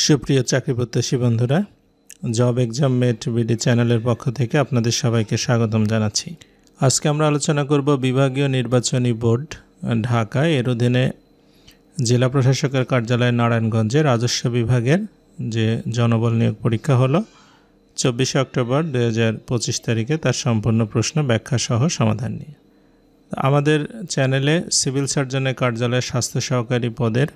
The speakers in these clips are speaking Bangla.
সুপ্রিয় চাকরি প্রত্যাশী বন্ধুরা, জব এক্সাম মেট বিডি চ্যানেলের পক্ষ থেকে আপনাদের সবাইকে স্বাগতম জানাচ্ছি। আজকে আমরা আলোচনা করব বিভাগীয় নির্বাচনী বোর্ড ঢাকা এর অধীনে জেলা প্রশাসকের কার্যালয় নারায়ণগঞ্জে রাজস্ব বিভাগের যে জনবল নিয়োগ পরীক্ষা হলো 24 অক্টোবর 2025 তারিখে তার সম্পূর্ণ প্রশ্ন ব্যাখ্যা সহ সমাধান নিয়ে। আমাদের চ্যানেলে সিভিল সার্জনের কার্যালয়ে স্বাস্থ্য সহকারী পদের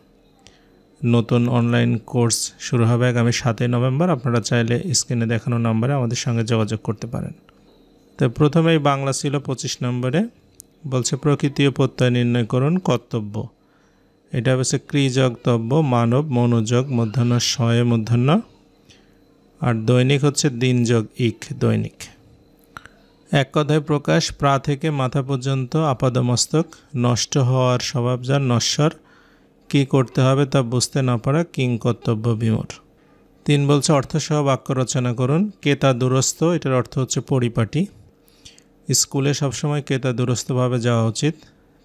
নতুন অনলাইন কোর্স শুরু হবে আগামী 7 নভেম্বর। আপনারা চাইলে স্ক্রিনে দেখানো নম্বরে আমাদের সঙ্গে যোগাযোগ করতে পারেন। তো প্রথমেই বাংলা ছিল 25 নম্বরে, বলছে প্রকৃতি ও প্রত্যয় নির্ণয় করুন। কর্তব্য এটা হচ্ছে ক্রিযোগতব্য, মানব মনোযোগ মূর্ধন্য শয়ে মূর্ধন্য, আর দৈনিক হচ্ছে দিনযোগ ইক দৈনিক। এক কথায় প্রকাশ, প্রা থেকে মাথা পর্যন্ত আপাদমস্তক, নষ্ট হওয়ার স্বভাব যার নশ্বর, কি করতে হবে তা বুঝতে না পারা কিং কর্তব্য বিমূঢ়। 3 বলছে অর্থসহ বাক্য রচনা করুন। কেতা দুরস্থ, এটার অর্থ হচ্ছে পরিপাটি। স্কুলে সবসময় কেতা দুরস্থভাবে যাওয়া উচিত।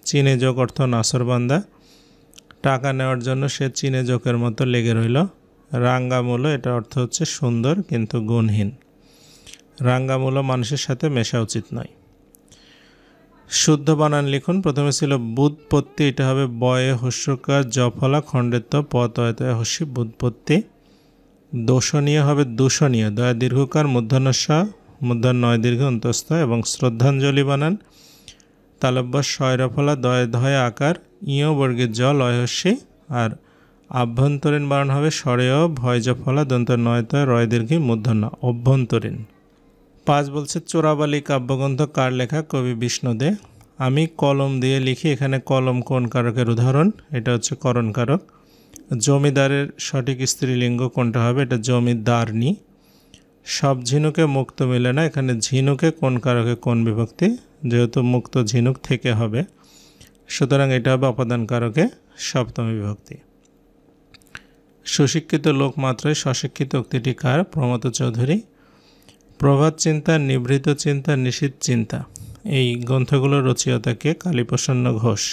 চীনে যোগ অর্থ নাসরবান্দা, টাকা নেওয়ার জন্য সে চীনে যোগের মতো লেগে রইল। রাঙ্গামূল, এটা অর্থ হচ্ছে সুন্দর কিন্তু গুণহীন। রাঙ্গামূল মানুষের সাথে মেশা উচিত নয়। শুদ্ধ বানান লিখুন। প্রথমে ছিল বুৎপত্তি, এটা হবে বয়ে হস্যকার জফলা খণ্ডেত্ব পতয়তয় হস্যি বুৎপত্তি। দোষণীয় হবে দূষণীয়, দয়া দীর্ঘকার মূর্ধন্যস্ব মূর্ধন্য নয় দীর্ঘ অন্তস্থ। এবং শ্রদ্ধাঞ্জলি বানান তালব্য শয়রফলা দয় ধয় আকার ইয় বর্গের জ লয় হস্যি। আর আভ্যন্তরীণ বানান হবে স্বরেয় ভয়জফলা দন্ত নয়তয় রয় দীর্ঘি মূর্ধন্য অভ্যন্তরীণ। 5 বলছে চোরাবালি কাব্যগ্রন্থ কার লেখা? কবি বিষ্ণুদে। আমি কলম দিয়ে লিখি, এখানে কলম কোন কারকের উদাহরণ? এটা হচ্ছে করণ কারক। জমিদারের সঠিক স্ত্রীলিঙ্গ কোনটা হবে? এটা জমিদারনি। সব ঝিনুকে মুক্ত মেলে না, এখানে ঝিনুকে কোন কারকে কোন বিভক্তি? যেহেতু মুক্ত ঝিনুক থেকে হবে, সুতরাং এটা হবে অপাদান কারকে সপ্তমী বিভক্তি। সুশিক্ষিত লোক মাত্রই স্বশিক্ষিত উক্তিটি কার? প্রমথ চৌধুরী। প্রভাত চিন্তা, নিভৃত চিন্তা, নিশীথ চিন্তা, এই গ্রন্থগুলোর রচয়িতাকে? কালীপ্রসন্ন ঘোষ।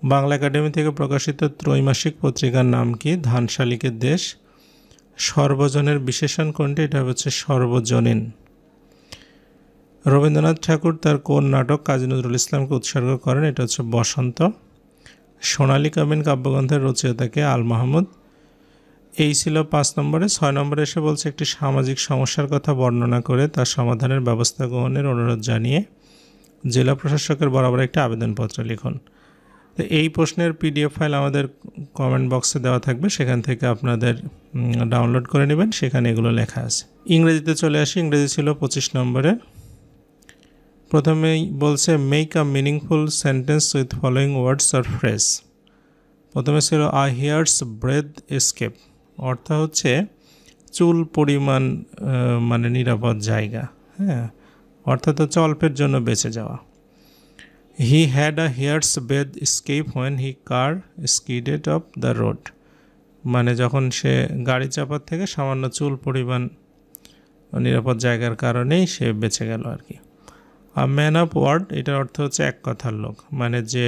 বাংলা একাডেমি থেকে প্রকাশিত ত্রৈমাসিক পত্রিকার নাম কি? ধান শালিকের দেশ। সর্বজনের বিশেষণ কোনটি? এটা হচ্ছে সর্বজনীন। রবীন্দ্রনাথ ঠাকুর তার কোন নাটক কাজী নজরুল ইসলামকে উৎসর্গ করেন? এটা হচ্ছে বসন্ত। সোনালী কামিন কাব্যগ্রন্থের রচয়িতাকে? আল মাহমুদ। এই ছিল 5 নম্বরে। 6 নম্বরে এসে বলছে একটি সামাজিক সমস্যার কথা বর্ণনা করে তার সমাধানের ব্যবস্থা গ্রহণের অনুরোধ জানিয়ে জেলা প্রশাসকের বরাবর একটি আবেদনপত্র লিখুন। তো এই প্রশ্নের পিডিএফ ফাইল আমাদের কমেন্ট বক্সে দেওয়া থাকবে, সেখান থেকে আপনাদের ডাউনলোড করে নেবেন, সেখানে এগুলো লেখা আছে। ইংরেজিতে চলে আসি। ইংরেজি ছিল 25 নম্বরে। প্রথমেই বলছে make a meaningful sentence with following words or phrase. প্রথমে ছিল আ হেয়ার্স ব্রেথ এস্কেপ, অর্থ হচ্ছে চুল পরিমাণ মানে নিরাপদ জায়গা, হ্যাঁ, অর্থাৎ হচ্ছে অল্পের জন্য বেঁচে যাওয়া। He had a hair's breadth escape when he car skidded off the road, মানে যখন সে গাড়ি চাপার থেকে সামান্য চুল পরিমাণ নিরাপদ জায়গার কারণেই সে বেঁচে গেল আর কি। আ ম্যান অফ ওয়ার্ড, এটার অর্থ হচ্ছে এক কথার লোক, মানে যে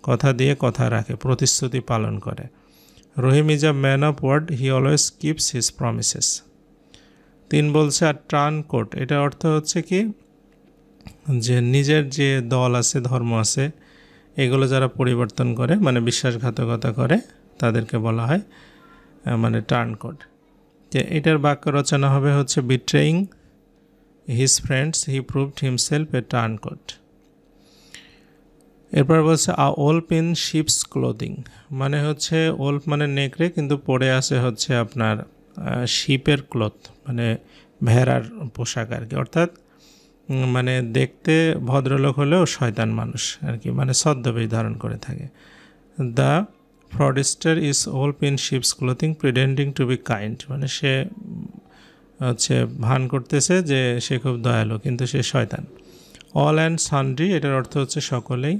কথা দিয়ে কথা রাখে, প্রতিশ্রুতি পালন করে। Rahim is a man of word, he always keeps his promises. 3 বলছে আর টার্ন কোট, এটা অর্থ হচ্ছে কি যে নিজের যে দল আছে, ধর্ম আছে, এগুলো যারা পরিবর্তন করে, মানে বিশ্বাসঘাতকতা করে, তাদেরকে বলা হয় মানে টার্ন কোট। যে এটার বাক্য রচনা হবে হচ্ছে betraying his friends he proved himself a turncoat. এরপর বলছে a wolf in sheep's clothing, মানে হচ্ছে ওল্প মানে নেকড়ে, কিন্তু পরে আসে হচ্ছে আপনার শিপের ক্লথ, মানে ভেড়ার পোশাক আর কি, অর্থাৎ মানে দেখতে ভদ্রলোক হলেও শয়তান মানুষ আর কি, মানে ছদ্মবেশ ধারণ করে থাকে। The fraudster is wolf in sheep's clothing pretending to be kind, মানে সে হচ্ছে ভান করতেছে যে সে খুব দয়ালু, কিন্তু সে শয়তান। অল অ্যান্ড সানড্রি, এটার অর্থ হচ্ছে সকলেই।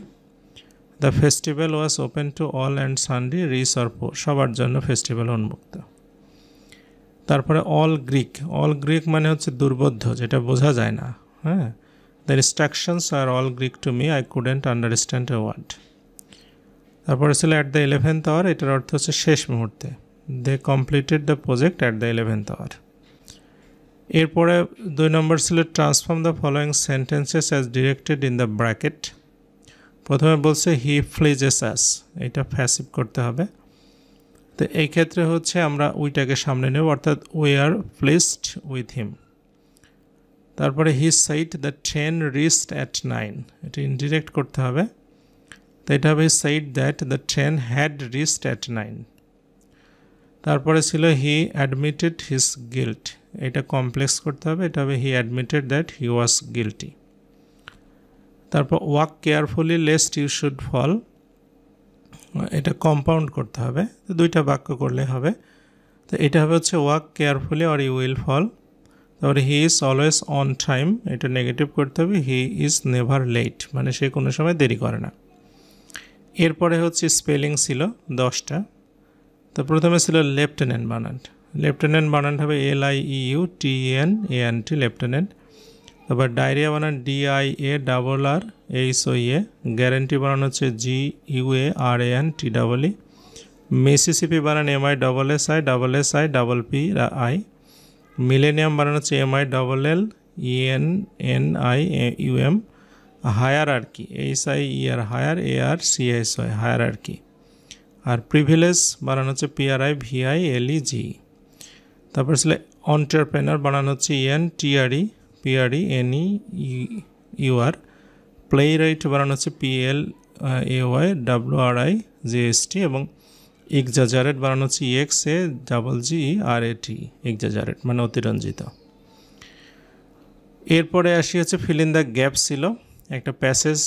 The festival was open to all and sundry rich or poor, সবার জন্য ফেস্টিভ্যাল উন্মুক্ত। তারপরে অল গ্রিক, অল গ্রিক মানে হচ্ছে দুর্বোধ্য, যেটা বোঝা যায় না, হ্যাঁ। The instructions are all Greek to me, I couldn't understand a word. তারপরে ছিল অ্যাট দ্য 11th আওয়ার, এটার অর্থ হচ্ছে শেষ মুহূর্তে, they completed the project at the 11th hour. এরপরে 2 নম্বর ছিল transform the following sentences as directed in the bracket. প্রথমে বলছে হি ফ্লিজেস আস, এটা প্যাসিভ করতে হবে। তো এই ক্ষেত্রে হচ্ছে আমরা উইটাকে সামনে নেব, অর্থাৎ we are placed with him. তারপরে he said the train reached at 9, এটা ইনডিরেক্ট করতে হবে। তো এটা হবে said that the train had reached at 9। তারপরে ছিল হি অ্যাডমিটেড হিজ গিল্ট, এটা কমপ্লেক্স করতে হবে, এটা হবে he admitted that he was guilty. তারপর walk carefully lest you should fall, এটা কম্পাউন্ড করতে হবে, তো 2টা বাক্য করলে হবে। তো এটা হবে হচ্ছে walk carefully or you will fall. তারপরে he is always on time, এটা নেগেটিভ করতে হবে, হি ইজ নেভার লেট, মানে সে কোনো সময় দেরি করে না। এরপরে হচ্ছে স্পেলিং ছিল 10টা। তো প্রথমে ছিল লেফটেন্যান্ট বানান, লেফটেন্যান্ট বানান হবে LIEUTENANT লেফটেন্যান্ট। তারপর ডায়রিয়া বানান DIARRHOE, গ্যারান্টি বানান হচ্ছে GUARANTEE, মিসিসিপি বানান MISSISSIPPI, মিলেনিয়াম বানান হচ্ছে MILLENNIUM, hierarchy HIER higher ARCHY hierarchy, আর প্রিভিলেজ বানান হচ্ছে PRIVILEG। তারপর ছিল এন্টারপ্রেনার বানান হচ্ছে ENTRPRENEUR, প্লে রাইট বানান হচ্ছে PLAYWRIGST, এবং এক্সাজারেট বানান হচ্ছে EXAGGERAT, এক্সাজারেট মানে অতিরঞ্জিত। এরপরে আসি হচ্ছে ফিল ইন দ্য গ্যাপ ছিল, একটা প্যাসেজ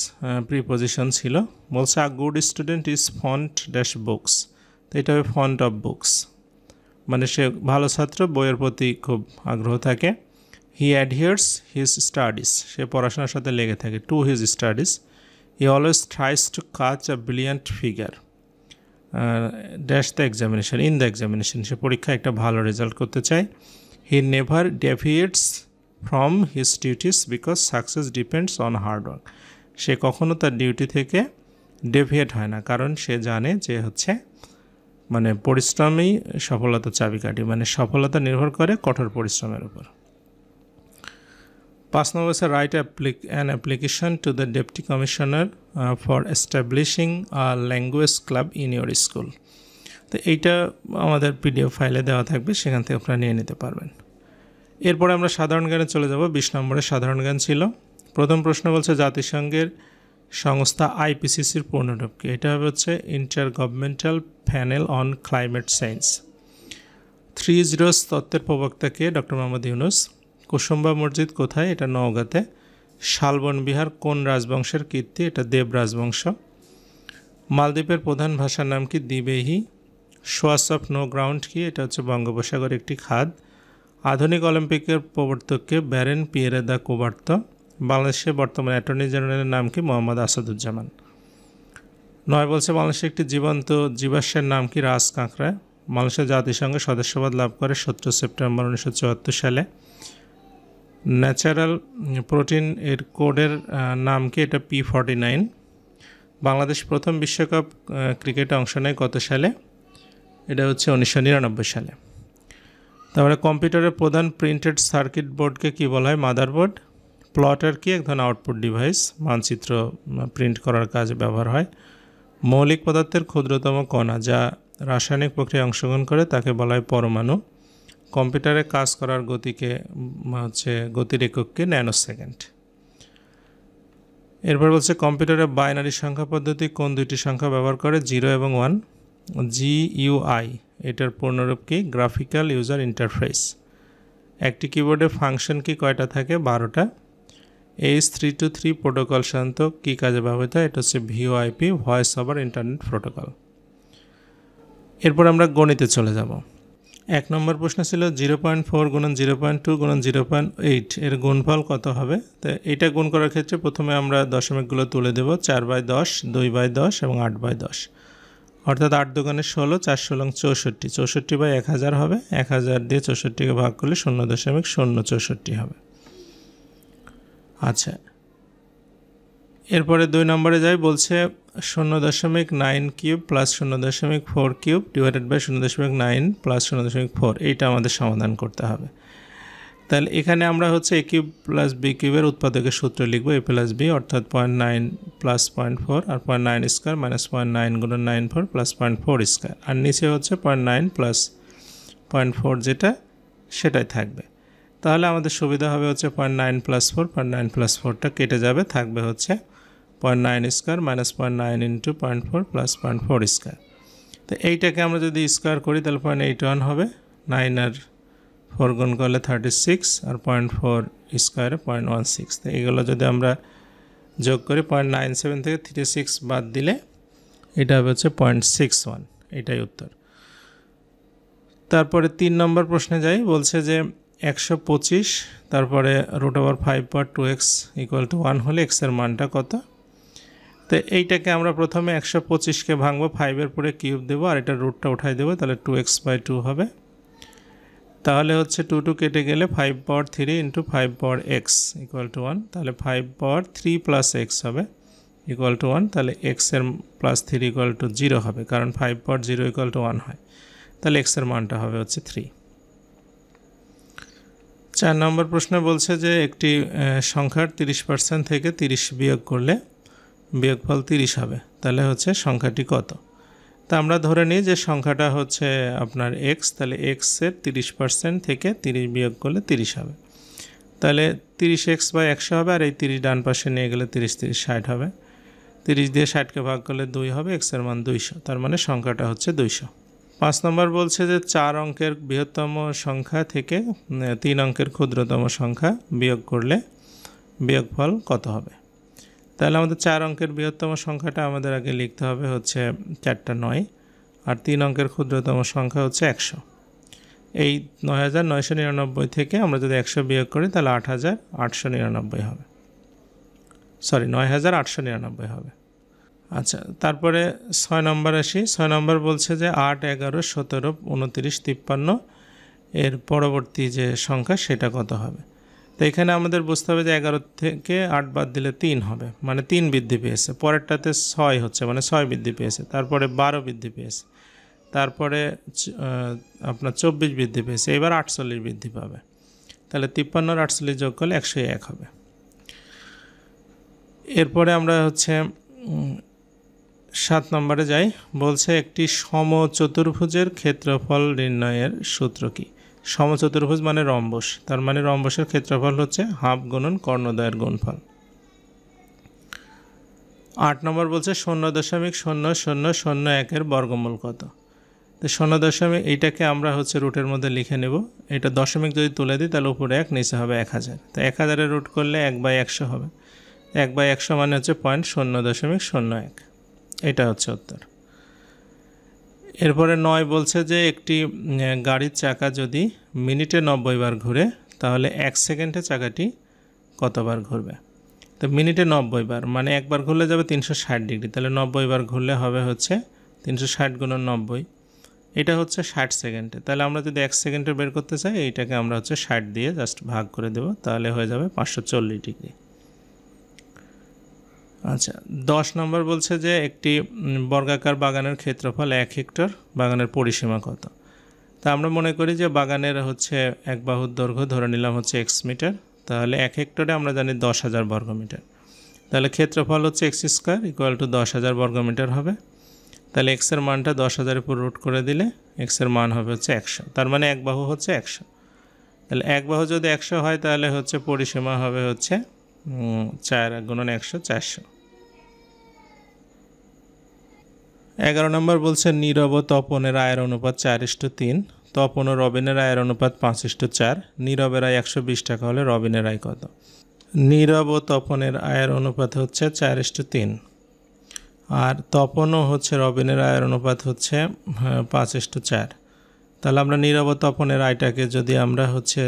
প্রিপোজিশন ছিল, বলছে a good student is font dash books, তো এটা হবে ফন্ট অফ বুকস, মানে সে ভালো ছাত্র, বইয়ের প্রতি খুব আগ্রহ থাকে। হি অ্যাডহিয়ার্স হিজ স্টাডিজ, সে পড়াশোনার সাথে লেগে থাকে, to his studies. He always tries to catch a brilliant figure dash the examination, in the examination, সে পরীক্ষায় একটা ভালো রেজাল্ট করতে চায়। He never deviates from his duties because success depends on hard work, সে কখনো তার ডিউটি থেকে ডেভিয়েট হয় না, কারণ সে জানে যে হচ্ছে মানে পরিশ্রমই সফলতার চাবিকাঠি, মানে সফলতা নির্ভর করে কঠোর পরিশ্রমের উপর। 5 নম্বর হচ্ছে write an application to the deputy commissioner for establishing a language club in your school. তো এইটা আমাদের PDF ফাইলে দেওয়া থাকবে, সেখান থেকে আপনারা নিয়ে নিতে পারবেন। এরপরে আমরা সাধারণ জ্ঞানে চলে যাব। 20 নম্বরের সাধারণ জ্ঞান ছিল। প্রথম প্রশ্ন বলছে জাতিসংঘের সংস্থা IPCCর পূর্ণরূপ কি, এটা হবে হচ্ছে inter governmental panel on climate change. 3 zeros তত্ত্বের প্রবক্তা কে, ডক্টর মোহাম্মদ ইউনুস। কুসুম্বা মসজিদ কোথায়, এটা নওগাঁতে। শালবন বিহার কোন রাজবংশের কীর্তি, এটা দেব রাজবংশ। মালদ্বীপের প্রধান ভাষার নাম কি, দ্বিবেহী। সোয়াস অফ নো গ্রাউন্ড কি, এটা হচ্ছে বঙ্গোপসাগর একটি খাদ। আধুনিক অলিম্পিকের প্রবর্তককে, ব্যারেন পিয়েরে দা কুবার্তো। বাংলাদেশের বর্তমান অ্যাটর্নি জেনারেলের নাম কি, মোহাম্মদ আসাদুজ্জামান। 9 বলছে বাংলাদেশের একটি জীবন্ত জীবাশ্মের নাম কি, রাজ কাঁকড়া। বাংলাদেশের জাতিসংঘে সদস্যপদ লাভ করে 17 সেপ্টেম্বর 1974 সালে। ন্যাচারাল প্রোটিন এর কোডের নাম কি, এটা P49। বাংলাদেশ প্রথম বিশ্বকাপ ক্রিকেটে অংশ নেয় কত সালে, এটা হচ্ছে 1999 সালে। তারপরে কম্পিউটারের প্রধান প্রিন্টেড সার্কিট বোর্ডকে কি বলা হয়, মাদারবোর্ড। প্লটার কি, এক ধরনের আউটপুট ডিভাইস, মানচিত্র প্রিন্ট করার কাজে ব্যবহার হয়। মৌলিক পদার্থের ক্ষুদ্রতম কণা যা রাসায়নিক প্রক্রিয়ায় অংশগ্রহণ করে তাকে বলা হয় পরমাণু। কম্পিউটারে কাজ করার গতিকে হচ্ছে গতির এককে ন্যানোসেকেন্ড। এরপর বলছে কম্পিউটারে বাইনারি সংখ্যা পদ্ধতি কোন 2টি সংখ্যা ব্যবহার করে, 0 এবং 1। GUI এটার পূর্ণরূপ কি, গ্রাফিক্যাল ইউজার ইন্টারফেস। একটি কিবোর্ডে ফাংশন কি কয়টা থাকে, 12টা। H323 প্রোটোকল সাধারণত কী কাজে ব্যবহৃত হয়, এটা হচ্ছে VoIP, voice over internet protocol. এরপর আমরা গণিতে চলে যাব। 1 নম্বর প্রশ্ন ছিল 0.4 গুণন 0.2 গুণন 0.8 এর গুণফল কত হবে। তো এটা গুণ করার ক্ষেত্রে প্রথমে আমরা দশমিকগুলো তুলে দেব, 4/10, 2/10 এবং 8/10, অর্থাৎ 8 দুগুণে 16, 4 16 64, 64/1000 হবে। 1000 দিয়ে 64কে ভাগ করলে 0.064 হবে। আচ্ছা, এরপরে 2 নম্বরে যাই, বলছে 0.9 cube plus 0.4 cube divided by 0.9 plus 0.4, এইটা আমাদের সমাধান করতে হবে। তাহলে এখানে আমরা হচ্ছে এ কিউব প্লাস বি কিউবের উৎপাদকের সূত্র লিখব, এ প্লাস বি অর্থাৎ 0.9 প্লাস 0.4 আর 0.9 স্কোয়ার মাইনাস 0.9 গুণন 94 প্লাস 0.4 স্কোয়ার, আর নিচে হচ্ছে 0.9 প্লাস 0.4 যেটা সেটাই থাকবে। তাহলে আমাদের সুবিধা হবে হচ্ছে 0.9 প্লাস 4, 0.9 প্লাস 4টা কেটে যাবে, থাকবে হচ্ছে 0.9 square minus 0.9 into 0.4 plus 0.4 square. তো এইটাকে আমরা যদি স্কোয়ার করি তাহলে 0.81 হবে, 9 আর 4 গুণ করলে 36 আর 0.4 স্কোয়ারে 0.16। তো এগুলো যদি আমরা যোগ করি 0.97 থেকে 36 বাদ দিলে এটা হবে হচ্ছে 0.61, এটাই উত্তর। তারপরে 3 নম্বর প্রশ্নে যাই, বলছে যে 125 তারপরে √5 পাওয়ার 2x ইকুয়াল টু 1 হলে x এর মানটা কত। তো এইটাকে আমরা প্রথমে 125কে ভাঙবো, 5-এর পরে কিউব দেবো আর এটা রুটটা উঠাই দেবো, তাহলে 2x/2 হবে। তাহলে হচ্ছে 2 কেটে গেলে 5 পাওয়ার 3 into 5 power x equal to 1, তাহলে 5 পাওয়ার 3 প্লাস x হবে ইকুয়াল টু 1, তাহলে x এর প্লাস 3 ইকুয়াল টু 0 হবে, কারণ 5 পাওয়ার 0 ইকুয়াল টু 1 হয়, তাহলে x এর মানটা হবে হচ্ছে 3। 4 নম্বর প্রশ্নে বলছে যে একটি সংখ্যার 30% থেকে 30 বিয়োগ করলে বিয়োগফল 30 হবে, তাহলে হচ্ছে সংখ্যাটি কত। তা আমরা ধরে নিই যে সংখ্যাটা হচ্ছে আপনার x, তাহলে x এর 30% থেকে 30 বিয়োগ করলে 30 হবে, তাহলে 30x/100 হবে, আর এই 30 ডান পাশে নিয়ে গেলে 30 30 60 হবে, 30 দিয়ে 60কে ভাগ করলে 2 হবে, x এর মান 200, তার মানে সংখ্যাটা হচ্ছে 200। 5 নম্বর বলছে যে 4 অঙ্কের বৃহত্তম সংখ্যা থেকে 3 অঙ্কের ক্ষুদ্রতম সংখ্যা বিয়োগ করলে বিয়োগফল কত হবে। তাহলে আমাদের 4 অঙ্কের বৃহত্তম সংখ্যাটা আমাদের আগে লিখতে হবে হচ্ছে 4টা 9, আর 3 অঙ্কের ক্ষুদ্রতম সংখ্যা হচ্ছে 100। এই 9999 থেকে আমরা যদি 100 বিয়োগ করি তাহলে 8899 হবে, 9899 হবে। আচ্ছা, তারপরে 6 নম্বর আসি। 6 নম্বর বলছে যে 8, 11, 17, 29, 53 এর পরবর্তী যে সংখ্যা সেটা কত হবে। তো এখানে আমাদের বুঝতে হবে যে 11 থেকে 8 বাদ দিলে 3 হবে, মানে 3 বৃদ্ধি পেয়েছে, পরেরটাতে 6 হচ্ছে মানে 6 বৃদ্ধি পেয়েছে, তারপরে 12 বৃদ্ধি পেয়েছে, তারপরে আপনার 24 বৃদ্ধি পেয়েছে, এবার 48 বৃদ্ধি পাবে, তাহলে 53 আর 48 যোগ করলে 101 হবে। এরপরে আমরা হচ্ছে 7 নম্বরে যাই, বলছে একটি সমচতুর্ভুজের ক্ষেত্রফল নির্ণয়ের সূত্র কি। সমচতুর্ভুজ মানে রম্বস, তার মানে রম্বসের ক্ষেত্রফল হচ্ছে হাফ গুণন কর্ণদ্বয়ের গুণফল। 8 নম্বর বলছে 0.0001 এর বর্গমূল কত। তো 0 এইটাকে আমরা হচ্ছে রুটের মধ্যে লিখে নেব, এটা দশমিক যদি তুলে দিই তাহলে উপরে 1 নিচে হবে 1000, তো 1000-এর রুট করলে 1/100 হবে, 1/100 মানে হচ্ছে 0.01, এটা হচ্ছে উত্তর। এরপরে 9 বলছে যে একটি গাড়ির চাকা যদি মিনিটে 90 বার ঘুরে তাহলে 1 সেকেন্ডে চাকাটি কতবার ঘুরবে। তো মিনিটে 90 বার মানে একবার ঘুরলে যাবে 360 ডিগ্রি, তাহলে 90 বার ঘুরলে হবে হচ্ছে 360 গুণন 90, এটা হচ্ছে 60 সেকেন্ডে। তাহলে আমরা যদি 1 সেকেন্ডে বের করতে চাই এইটাকে আমরা হচ্ছে 60 দিয়ে জাস্ট ভাগ করে দেব, তাহলে হয়ে যাবে 540 ডিগ্রি। আচ্ছা, 10 নম্বর বলছে যে একটি বর্গাকার বাগানের ক্ষেত্রফল 1 হেক্টর, বাগানের পরিসীমা কত। তা আমরা মনে করি যে বাগানের হচ্ছে এক বাহুর দৈর্ঘ্য ধরে নিলাম হচ্ছে x মিটার, তাহলে 1 হেক্টরে আমরা জানি 10,000 বর্গমিটার, তাহলে ক্ষেত্রফল হচ্ছে x² ইকুয়াল টু 10,000 বর্গমিটার হবে। তাহলে x এর মানটা 10,000-এর উপর রুট করে দিলে x এর মান হবে হচ্ছে 100, তার মানে এক বাহু হচ্ছে 100। তাহলে এক বাহু যদি 100 হয় তাহলে হচ্ছে পরিসীমা হবে হচ্ছে 4 গুণন 100, 400। 11 নম্বর বলছে নীরব ও তপনের আয়ের অনুপাত 4:3, তপন ও রবিনের আয়ের অনুপাত 5:4, নীরবের আয় 120 টাকা হলে রবিনের আয় কত। নীরব ও তপনের আয়ের অনুপাত হচ্ছে 4:3, আর তপনও হচ্ছে রবিনের আয়ের অনুপাত হচ্ছে 5:4। তাহলে আমরা নীরব ও তপনের আয়টাকে যদি আমরা হচ্ছে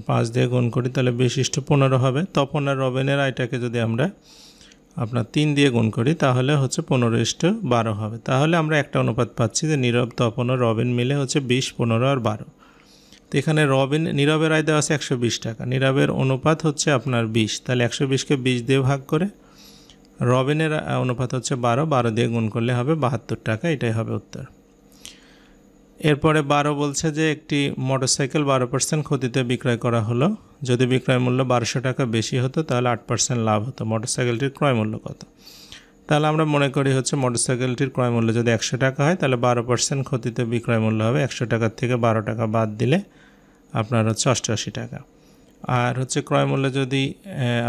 5 দিয়ে গুণ করি তাহলে 20:15 হবে। তপন আর রবিনের আয়টাকে যদি আমরা আপনার 3 দিয়ে গুণ করি তাহলে হচ্ছে 15:12 হবে। তাহলে আমরা একটা অনুপাত পাচ্ছি যে নীরব, তপন ও রবিন মিলে হচ্ছে 20, 15 আর 12। তো এখানে নীরবের আয় দেওয়া আছে 120 টাকা, নীরবের অনুপাত হচ্ছে আপনার 20, তাহলে 120কে 20 দিয়ে ভাগ করে রবিনের অনুপাত হচ্ছে 12 দিয়ে গুণ করলে হবে 72 টাকা, এটাই হবে উত্তর। এরপরে 12 বলছে যে একটি মোটরসাইকেল 12% ক্ষতিতে বিক্রয় করা হলো। যদি বিক্রয় মূল্য 1200 টাকা বেশি হতো তাহলে 8% লাভ হতো। মোটরসাইকেলটির ক্রয় মূল্য কত? তাহলে আমরা মনে করি হচ্ছে মোটরসাইকেলটির ক্রয় মূল্য যদি 100 টাকা হয় তাহলে 12% ক্ষতিতে বিক্রয় মূল্য হবে 100 টাকার থেকে 12 টাকা বাদ দিলে আপনার হচ্ছে 88 টাকা। আর হচ্ছে ক্রয় মূল্য যদি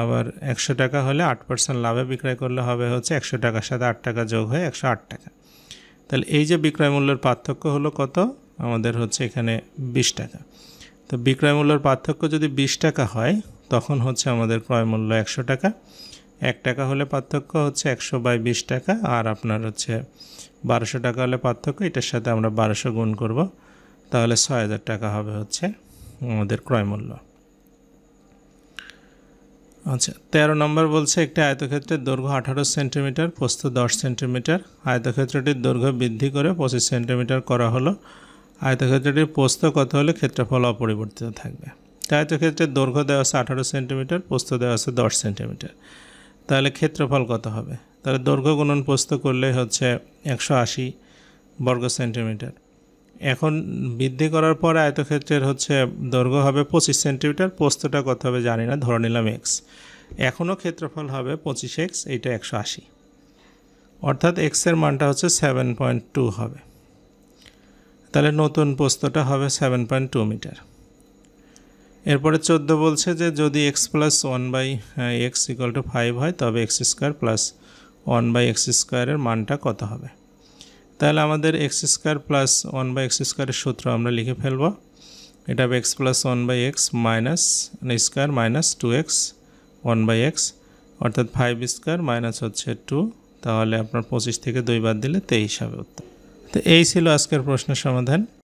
আবার 100 টাকা হলে 8% লাভে বিক্রয় করলে হবে হচ্ছে 100 টাকার সাথে 8 টাকা যোগ হয়ে 108 টাকা। তাহলে এই যে বিক্রয় মূল্যের পার্থক্য হলো কত? আমাদের হচ্ছে এখানে 20 টাকা। তো বিক্রয় মূল্যের পার্থক্য যদি 20 টাকা হয় তখন হচ্ছে আমাদের ক্রয় মূল্য 100 টাকা। 1 টাকা হলে পার্থক্য হচ্ছে 100/20 টাকা, আর আপনার হচ্ছে 1200 টাকা হলে পার্থক্য, এটার সাথে আমরা 1200 গুণ করব, তাহলে 6000 টাকা হবে হচ্ছে আমাদের ক্রয় মূল্য। আচ্ছা, 13 নম্বর বলছে একটি আয়তক্ষেত্রের দৈর্ঘ্য 18 সেন্টিমিটার, প্রস্থ 10 সেন্টিমিটার। আয়তক্ষেত্রটির দৈর্ঘ্য বৃদ্ধি করে 25 সেন্টিমিটার করা হলো। আয়তক্ষেত্রটির প্রস্থ কত হলে ক্ষেত্রফল অপরিবর্তিত থাকবে? আয়তক্ষেত্রের দৈর্ঘ্য দেওয়া আছে 18 সেন্টিমিটার, প্রস্থ দেওয়া আছে 10 সেন্টিমিটার। তাহলে ক্ষেত্রফল কত হবে? তাহলে দৈর্ঘ্য গুণন প্রস্থ করলে হচ্ছে 180 বর্গ সেন্টিমিটার। এখন বৃদ্ধি করার পরে আয়তক্ষেত্রের হচ্ছে দৈর্ঘ্য হবে 25 সেন্টিমিটার, প্রস্থটা কত হবে জানি না, ধরে নিলাম x। এখনও ক্ষেত্রফল হবে 25x, এইটা 180, অর্থাৎ x এর মানটা হচ্ছে 7.2 হবে। তাহলে নতুন প্রস্থটা হবে 7.2 মিটার। এরপরে 14 বলছে যে যদি x + 1/x = 5 হয় তবে x² + 1/x² এর মানটা কত হবে? তাহলে আমাদের x² + 1/x² এর সূত্র আমরা লিখে ফেলব। এটা হবে x + 1/x - 2x 1/x, অর্থাৎ 5² মাইনাস হচ্ছে 2, তাহলে আপনার 25 থেকে 2 বাদ দিলে 23 হবে উত্তর। তো এই ছিল আজকের প্রশ্নের সমাধান।